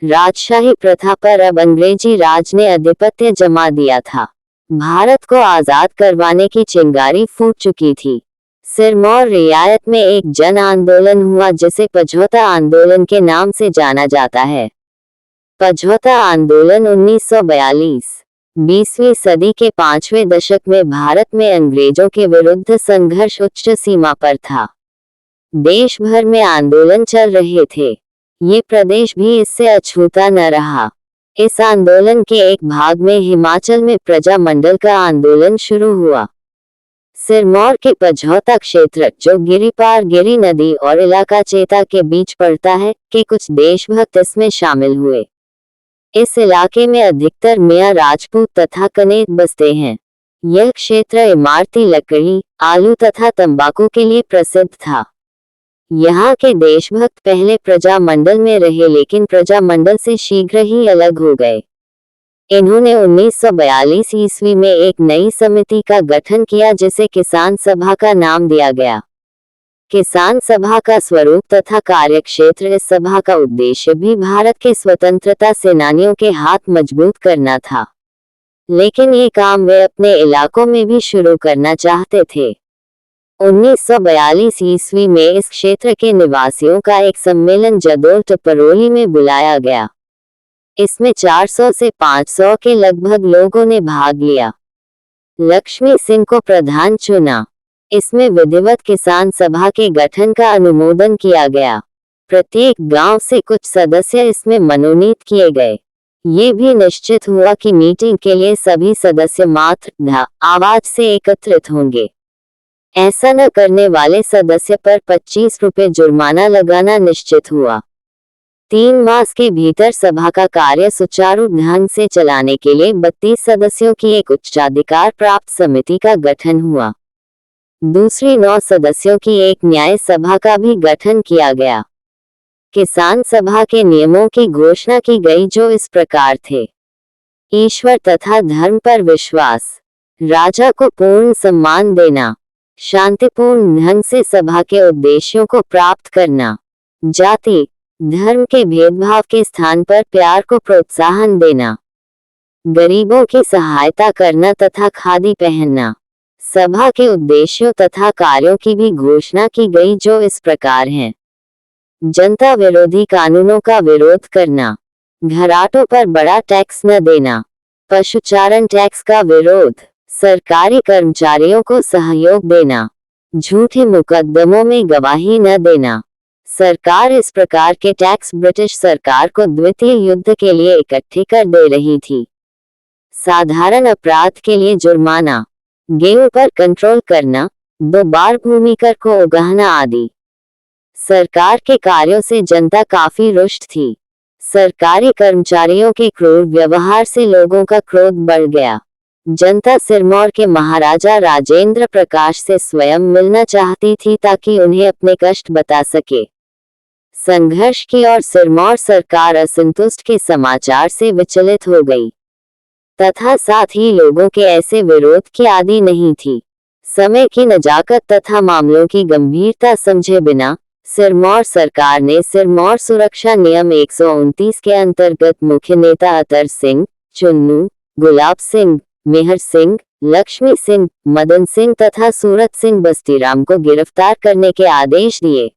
राजशाही प्रथा पर अब अंग्रेजी राज ने आधिपत्य जमा दिया था। भारत को आजाद करवाने की चिंगारी फूट चुकी थी। सिरमौर रियायत में एक जन आंदोलन हुआ जिसे पझौता आंदोलन के नाम से जाना जाता है। पझौता आंदोलन 1942 20वीं सदी के 5वें दशक में भारत में अंग्रेजों के विरुद्ध संघर्ष उच्च सीमा पर था। देश भर में आंदोलन चल रहे थे। ये प्रदेश भी इससे अछूता न रहा। इस आंदोलन के एक भाग में हिमाचल में प्रजामंडल का आंदोलन शुरू हुआ। सिरमौर के पझौता क्षेत्र, जो गिरिपार गिरि नदी और इलाका चेता के बीच पड़ता है, के कुछ देशभक्त इसमें शामिल हुए। इस इलाके में अधिकतर मियां राजपूत तथा कनेत बसते हैं। यह क्षेत्र इमारती लकड़ी, आलू तथा तंबाकू के लिए प्रसिद्ध था। यहाँ के देशभक्त पहले प्रजामंडल में रहे लेकिन प्रजामंडल से शीघ्र ही अलग हो गए। इन्होंने 1942 ईस्वी में एक नई समिति का गठन किया जिसे किसान सभा का नाम दिया गया। किसान सभा का स्वरूप तथा कार्यक्षेत्र, इस सभा का उद्देश्य भी भारत के स्वतंत्रता सेनानियों के हाथ मजबूत करना था, लेकिन ये काम वे अपने इलाकों में भी शुरू करना चाहते थे। 1942 ईस्वी में इस क्षेत्र के निवासियों का एक सम्मेलन जदोल टपरोली में बुलाया गया। इसमें 400 से 500 के लगभग लोगों ने भाग लिया। लक्ष्मी सिंह को प्रधान चुना। इसमें विधिवत किसान सभा के गठन का अनुमोदन किया गया। प्रत्येक गांव से कुछ सदस्य इसमें मनोनीत किए गए। ये भी निश्चित हुआ कि मीटिंग के लिए सभी सदस्य मात्र आवाज से एकत्रित होंगे। ऐसा न करने वाले सदस्य पर 25 रुपये जुर्माना लगाना निश्चित हुआ। 3 मास के भीतर सभा का कार्य सुचारू ढंग से चलाने के लिए 32 सदस्यों की एक उच्चाधिकार प्राप्त समिति का गठन हुआ। दूसरी 9 सदस्यों की एक न्याय सभा का भी गठन किया गया। किसान सभा के नियमों की घोषणा की गई जो इस प्रकार थे: ईश्वर तथा धर्म पर विश्वास, राजा को पूर्ण सम्मान देना, शांतिपूर्ण ढंग से सभा के उद्देश्यों को प्राप्त करना, जाति धर्म के भेदभाव के स्थान पर प्यार को प्रोत्साहन देना, गरीबों की सहायता करना तथा खादी पहनना। सभा के उद्देश्यों तथा कार्यों की भी घोषणा की गई जो इस प्रकार हैं: जनता विरोधी कानूनों का विरोध करना, घराटों पर बड़ा टैक्स न देना, पशुचारण टैक्स का विरोध, सरकारी कर्मचारियों को सहयोग देना, झूठे मुकदमों में गवाही न देना। सरकार इस प्रकार के टैक्स ब्रिटिश सरकार को द्वितीय युद्ध के लिए इकट्ठे कर दे रही थी। साधारण अपराध के लिए जुर्माना, गेहूं पर कंट्रोल करना, 2 बार भूमि कर को उगाहना आदि। सरकार के कार्यों से जनता काफी रुष्ट थी। सरकारी कर्मचारियों के क्रूर व्यवहार से लोगों का क्रोध बढ़ गया। जनता सिरमौर के महाराजा राजेंद्र प्रकाश से स्वयं मिलना चाहती थी ताकि उन्हें अपने कष्ट बता सके। संघर्ष की और सिरमौर सरकार असंतुष्ट के समाचार से विचलित हो गई, तथा साथ ही लोगों के ऐसे विरोध की आदि नहीं थी। समय की नजाकत तथा मामलों की गंभीरता समझे बिना सिरमौर सरकार ने सिरमौर सुरक्षा नियम 129 के अंतर्गत मुख्य नेता अतर सिंह, चुन्नू, गुलाब सिंह, मेहर सिंह, लक्ष्मी सिंह, मदन सिंह तथा सूरत सिंह बस्तीराम को गिरफ्तार करने के आदेश दिए।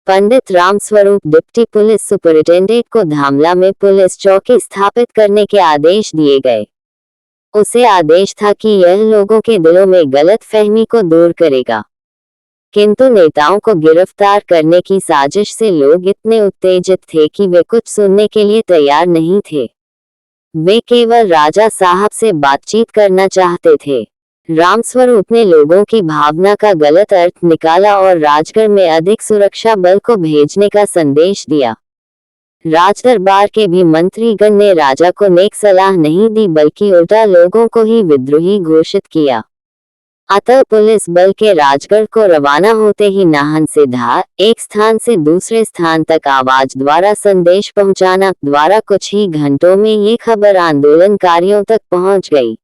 पंडित रामस्वरूप डिप्टी पुलिस सुपरिटेंडेंट को धामला में पुलिस चौकी स्थापित करने के आदेश दिए गए। उसे आदेश था कि यह लोगों के दिलों में गलत फहमी को दूर करेगा। किंतु नेताओं को गिरफ्तार करने की साजिश से लोग इतने उत्तेजित थे कि वे कुछ सुनने के लिए तैयार नहीं थे। वे केवल राजा साहब से बातचीत करना चाहते थे। रामस्वरूप ने लोगों की भावना का गलत अर्थ निकाला और राजगढ़ में अधिक सुरक्षा बल को भेजने का संदेश दिया। राजदरबार के भी मंत्रीगण ने राजा को नेक सलाह नहीं दी बल्कि उल्टा लोगों को ही विद्रोही घोषित किया। अतः पुलिस बल के राजगढ़ को रवाना होते ही नाहन से धार, एक स्थान से दूसरे स्थान तक आवाज द्वारा संदेश पहुंचाना द्वारा कुछ ही घंटों में ये खबर आंदोलनकारियों तक पहुंच गई।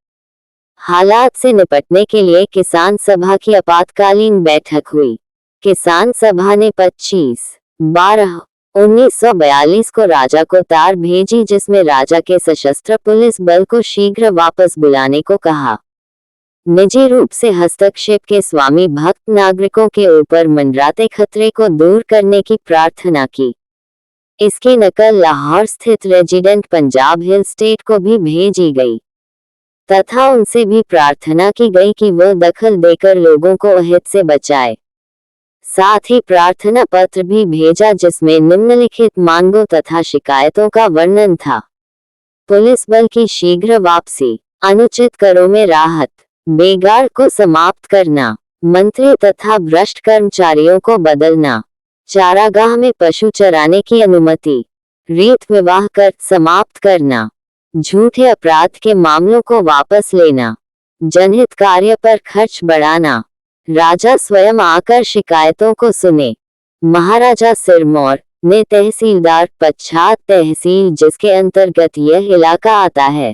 हालात से निपटने के लिए किसान सभा की आपातकालीन बैठक हुई। किसान सभा ने 25/12 1942 को राजा को तार भेजी, जिसमें राजा के सशस्त्र पुलिस बल को शीघ्र वापस बुलाने को कहा। निजी रूप से हस्तक्षेप के स्वामी भक्त नागरिकों के ऊपर मंडराते खतरे को दूर करने की प्रार्थना की। इसकी नकल लाहौर स्थित रेजिडेंट पंजाब हिल स्टेट को भी भेजी गई तथा उनसे भी प्रार्थना की गई कि वह दखल देकर लोगों को अहित से बचाए। साथ ही प्रार्थना पत्र भी भेजा जिसमें निम्नलिखित मांगों तथा शिकायतों का वर्णन था। पुलिस बल की शीघ्र वापसी, अनुचित करों में राहत, बेगार को समाप्त करना, मंत्री तथा भ्रष्ट कर्मचारियों को बदलना, चारागाह में पशु चराने की अनुमति, रीत विवाह कर समाप्त करना, झूठे अपराध के मामलों को वापस लेना, जनहित कार्य पर खर्च बढ़ाना, राजा स्वयं आकर शिकायतों को सुने। महाराजा सिरमौर ने तहसीलदार पच्छाद तहसील, जिसके अंतर्गत यह इलाका आता है,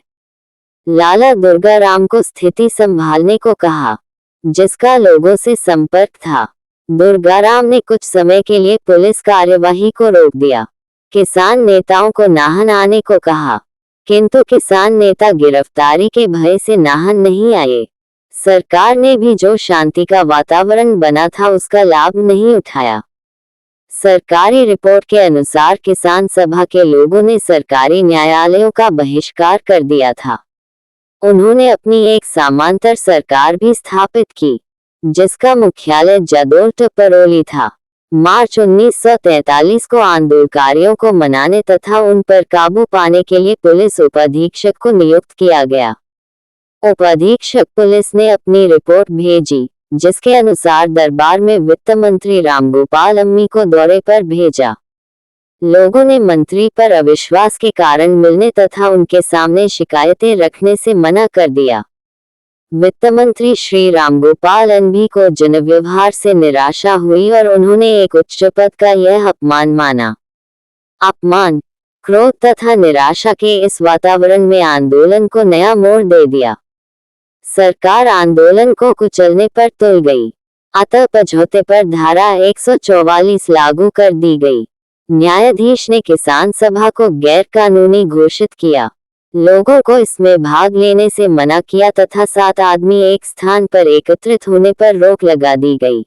लाला दुर्गाराम को स्थिति संभालने को कहा, जिसका लोगों से संपर्क था। दुर्गाराम ने कुछ समय के लिए पुलिस कार्यवाही को रोक दिया। किसान नेताओं को नाहन आने को कहा, किंतु किसान नेता गिरफ्तारी के भय से नाहन नहीं आए। सरकार ने भी जो शांति का वातावरण बना था उसका लाभ नहीं उठाया। सरकारी रिपोर्ट के अनुसार किसान सभा के लोगों ने सरकारी न्यायालयों का बहिष्कार कर दिया था। उन्होंने अपनी एक समांतर सरकार भी स्थापित की, जिसका मुख्यालय जदोल टपरोली था। मार्च 1943 को आंदोलनकारियों को मनाने तथा उन पर काबू पाने के लिए पुलिस उपाधीक्षक को नियुक्त किया गया। उपाधीक्षक पुलिस ने अपनी रिपोर्ट भेजी, जिसके अनुसार दरबार में वित्त मंत्री रामगोपाल अम्मी को दौरे पर भेजा। लोगों ने मंत्री पर अविश्वास के कारण मिलने तथा उनके सामने शिकायतें रखने से मना कर दिया। वित्त मंत्री श्री रामगोपाल अम्मी को जनव्यवहार से निराशा हुई और उन्होंने एक उच्च पद का यह अपमान माना। अपमान, क्रोध तथा निराशा के इस वातावरण में आंदोलन को नया मोड़ दे दिया। सरकार आंदोलन को कुचलने पर तुल गई, अतः समझौते पर धारा 144 लागू कर दी गई। न्यायाधीश ने किसान सभा को गैर कानूनी घोषित किया, लोगों को इसमें भाग लेने से मना किया तथा 7 आदमी एक स्थान पर एकत्रित होने पर रोक लगा दी गई।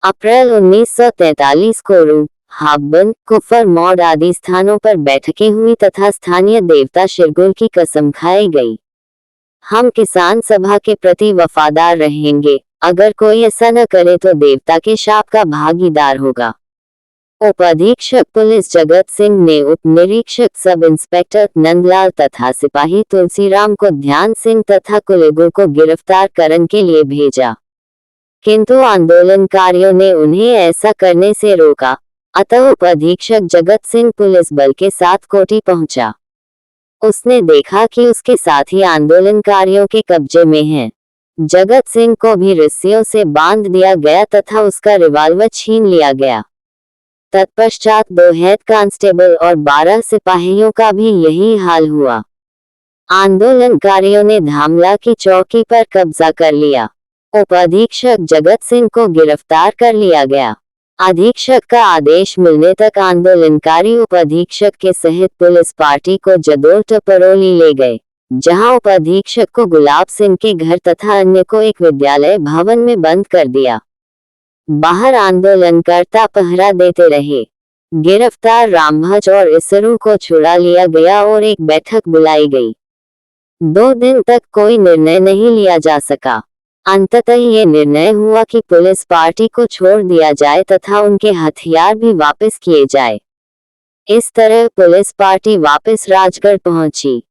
अप्रैल 1943 को रू, हाब्बन, कुफर मौड आदि स्थानों पर बैठकें हुई तथा स्थानीय देवता शिरगुल की कसम खाई गई। हम किसान सभा के प्रति वफादार रहेंगे, अगर कोई ऐसा न करे तो देवता के शाप का भागीदार होगा। उपाधीक्षक पुलिस जगत सिंह ने उप निरीक्षक सब इंस्पेक्टर नंदलाल तथा सिपाही तुलसीराम को ध्यान सिंह तथा कुलेगु को गिरफ्तार करने के लिए भेजा, किंतु आंदोलनकारियों ने उन्हें ऐसा करने से रोका। अतः उपाधीक्षक जगत सिंह पुलिस बल के साथ कोटी पहुंचा। उसने देखा कि उसके साथी आंदोलनकारियों के कब्जे में हैं। जगत सिंह को भी रस्सियों से बांध दिया गया तथा उसका रिवाल्वर छीन लिया गया। तत्पश्चात 2 हेड कांस्टेबल और 12 सिपाहियों का भी यही हाल हुआ। आंदोलनकारियों ने धामला की चौकी पर कब्जा कर लिया। उपाधीक्षक जगत सिंह को गिरफ्तार कर लिया गया। अधीक्षक का आदेश मिलने तक आंदोलनकारी उपाधीक्षक के सहित पुलिस पार्टी को जदोल टपरोली ले गए, जहां उपाधीक्षक को गुलाब सिंह के घर तथा अन्य को एक विद्यालय भवन में बंद कर दिया। बाहर आंदोलनकर्ता पहरा देते रहे। गिरफ्तार रामभज और इसरू को छुड़ा लिया गया और एक बैठक बुलाई गई। 2 दिन तक कोई निर्णय नहीं लिया जा सका। अंततः ये निर्णय हुआ कि पुलिस पार्टी को छोड़ दिया जाए तथा उनके हथियार भी वापस किए जाए। इस तरह पुलिस पार्टी वापस राजगढ़ पहुंची।